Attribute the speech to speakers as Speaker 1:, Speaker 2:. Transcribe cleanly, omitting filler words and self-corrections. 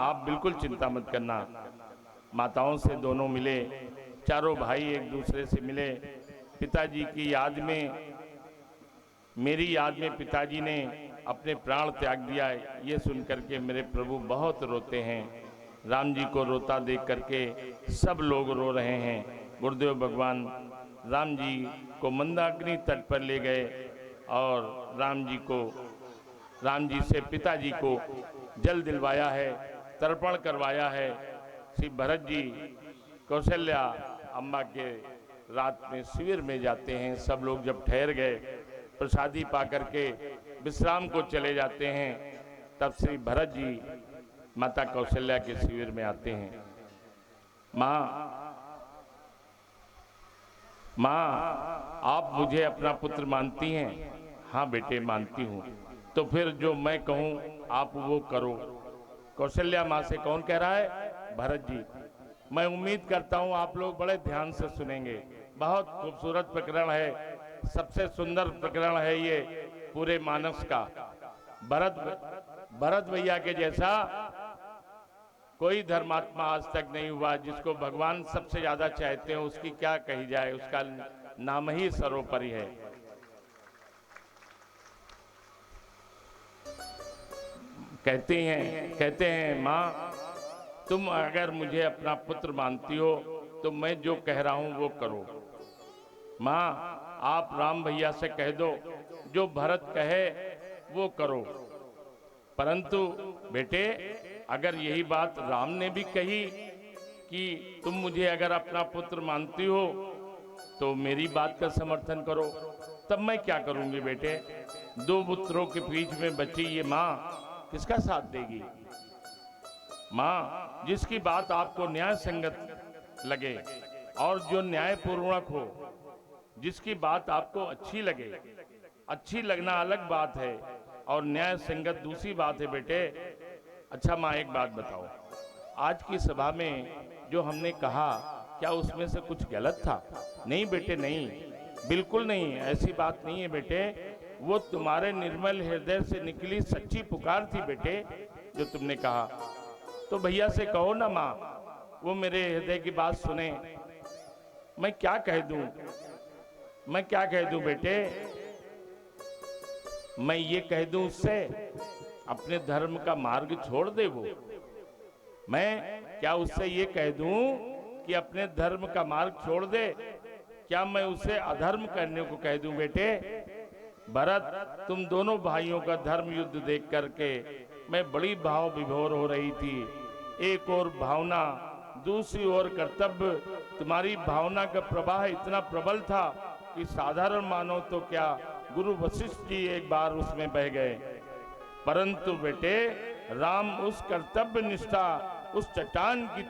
Speaker 1: आप बिल्कुल चिंता मत करना। माताओं से दोनों मिले, चारों भाई एक दूसरे से मिले। पिताजी की याद में, मेरी याद में पिताजी ने अपने प्राण त्याग दिया। ये सुनकर के मेरे प्रभु बहुत रोते हैं। राम जी को रोता देख करके सब लोग रो रहे हैं। गुरुदेव भगवान राम जी को मंदाकिनी तट पर ले गए और राम जी से पिताजी को जल दिलवाया है, तर्पण करवाया है। श्री भरत जी कौशल्या अम्बा के रात में शिविर में जाते हैं। सब लोग जब ठहर गए, प्रसादी पा करके विश्राम को चले जाते हैं, तब श्री भरत जी माता कौशल्या के शिविर में आते हैं। माँ, आप मुझे अपना पुत्र मानती हैं? हाँ बेटे, मानती हूँ। तो फिर जो मैं कहूँ आप वो करो। कौशल्या माँ से कौन कह रहा है? भरत जी। मैं उम्मीद करता हूँ आप लोग बड़े ध्यान से सुनेंगे। बहुत खूबसूरत प्रकरण है, सबसे सुंदर प्रकरण है ये पूरे मानस का। भरत भैया के जैसा कोई धर्मात्मा आज तक नहीं हुआ। जिसको भगवान सबसे ज्यादा चाहते हैं उसकी क्या कही जाए, उसका नाम ही सर्वोपरि है। कहते हैं माँ, तुम अगर मुझे अपना पुत्र मानती हो तो मैं जो कह रहा हूं वो करो। माँ, आप राम भैया से कह दो जो भरत कहे वो करो। परंतु बेटे, अगर यही बात राम ने भी कही कि तुम मुझे अगर अपना पुत्र मानती हो तो मेरी बात का समर्थन करो, तब मैं क्या करूंगी बेटे? दो पुत्रों के बीच में बची ये माँ किसका साथ देगी? माँ, जिसकी बात आपको न्याय संगत लगे और जो न्यायपूर्वक हो, जिसकी बात आपको अच्छी लगे, अच्छी लगना अलग बात है और न्याय संगत दूसरी बात है बेटे। अच्छा माँ, एक बात बताओ, आज की सभा में जो हमने कहा क्या उसमें से कुछ गलत था? नहीं बेटे, नहीं, बिल्कुल नहीं, ऐसी बात नहीं है बेटे। वो तुम्हारे निर्मल हृदय से निकली सच्ची पुकार थी बेटे जो तुमने कहा। तो भैया से कहो ना माँ, वो मेरे हृदय की बात सुने। मैं क्या कह दूं बेटे? मैं ये कह दूं उससे अपने धर्म का मार्ग छोड़ दे वो? मैं क्या उससे ये कह दूं कि अपने धर्म का मार्ग छोड़ दे? क्या मैं उसे अधर्म करने को कह दूं बेटे? भरत, तुम दोनों भाइयों का धर्म युद्ध देख करके मैं बड़ी भाव विभोर हो रही थी। एक ओर भावना, दूसरी ओर कर्तव्य। तुम्हारी भावना का प्रवाह इतना प्रबल था कि साधारण मानव तो क्या, गुरु वशिष्ठ जी एक बार उसमें बह गए। परंतु बेटे, राम उस कर्तव्य निष्ठा, उस चट्टान की